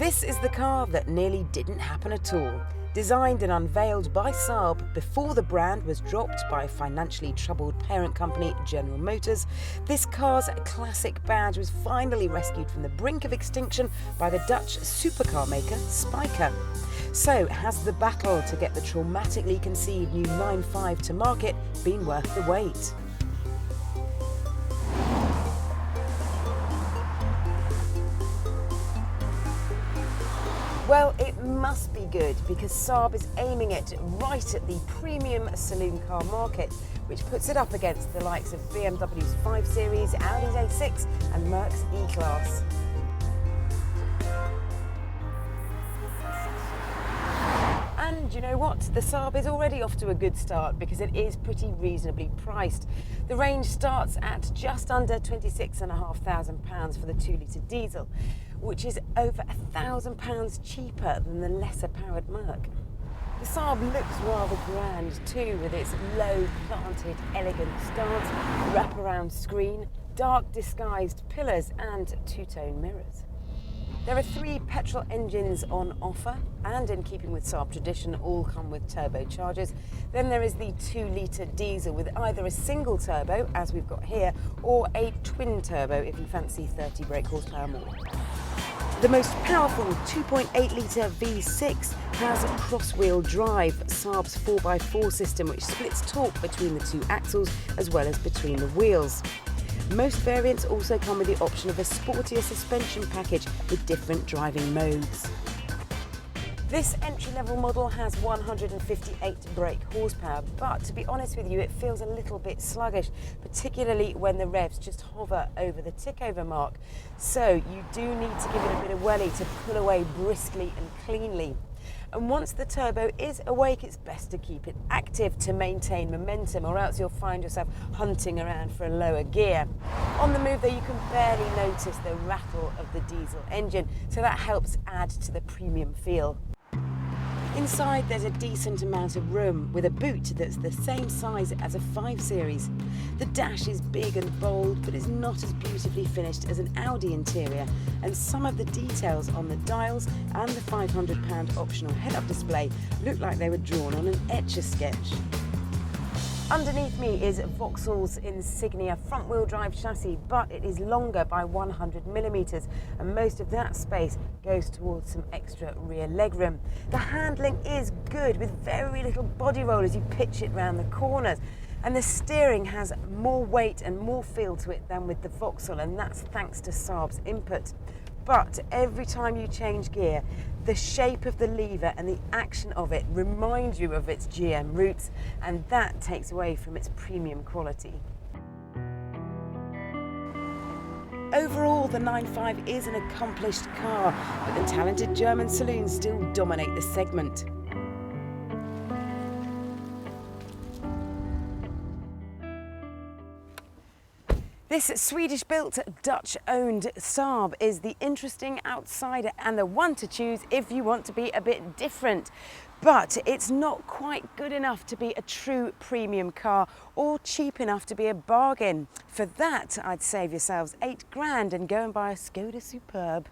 This is the car that nearly didn't happen at all. Designed and unveiled by Saab before the brand was dropped by financially troubled parent company General Motors, this car's classic badge was finally rescued from the brink of extinction by the Dutch supercar maker Spyker. So, has the battle to get the traumatically conceived new 9.5 to market been worth the wait? Well, it must be good because Saab is aiming it right at the premium saloon car market, which puts it up against the likes of BMW's 5 Series, Audi's A6 and Merc's E-Class. And you know what? The Saab is already off to a good start because it is pretty reasonably priced. The range starts at just under £26,500 for the 2-litre diesel, which is over £1,000 cheaper than the lesser powered Merc. The Saab looks rather grand too, with its low planted elegant stance, wraparound screen, dark disguised pillars and two-tone mirrors. There are 3 petrol engines on offer, and in keeping with Saab tradition, all come with turbochargers. Then there is the 2-litre diesel with either a single turbo, as we've got here, or a twin turbo if you fancy 30 brake horsepower more. The most powerful 2.8-litre V6 has cross-wheel drive, Saab's 4x4 system, which splits torque between the 2 axles as well as between the wheels. Most variants also come with the option of a sportier suspension package with different driving modes. This entry-level model has 158 brake horsepower, but to be honest with you, it feels a little bit sluggish, particularly when the revs just hover over the tick-over mark. So you do need to give it a bit of welly to pull away briskly and cleanly. And once the turbo is awake, it's best to keep it active to maintain momentum, or else you'll find yourself hunting around for a lower gear. On the move though, you can barely notice the rattle of the diesel engine, so that helps add to the premium feel. Inside there's a decent amount of room, with a boot that's the same size as a 5 Series. The dash is big and bold, but is not as beautifully finished as an Audi interior, and some of the details on the dials and the £500 optional head-up display look like they were drawn on an Etch-a-Sketch. Underneath me is Vauxhall's insignia front-wheel drive chassis, but it is longer by 100mm, and most of that space goes towards some extra rear legroom. The handling is good, with very little body roll as you pitch it round the corners, and the steering has more weight and more feel to it than with the Vauxhall, and that's thanks to Saab's input. But every time you change gear, the shape of the lever and the action of it remind you of its GM roots, and that takes away from its premium quality. Overall, the 9.5 is an accomplished car, but the talented German saloons still dominate the segment. This Swedish-built, Dutch-owned Saab is the interesting outsider and the one to choose if you want to be a bit different. But it's not quite good enough to be a true premium car or cheap enough to be a bargain. For that, I'd save yourselves £8 grand and go and buy a Skoda Superb.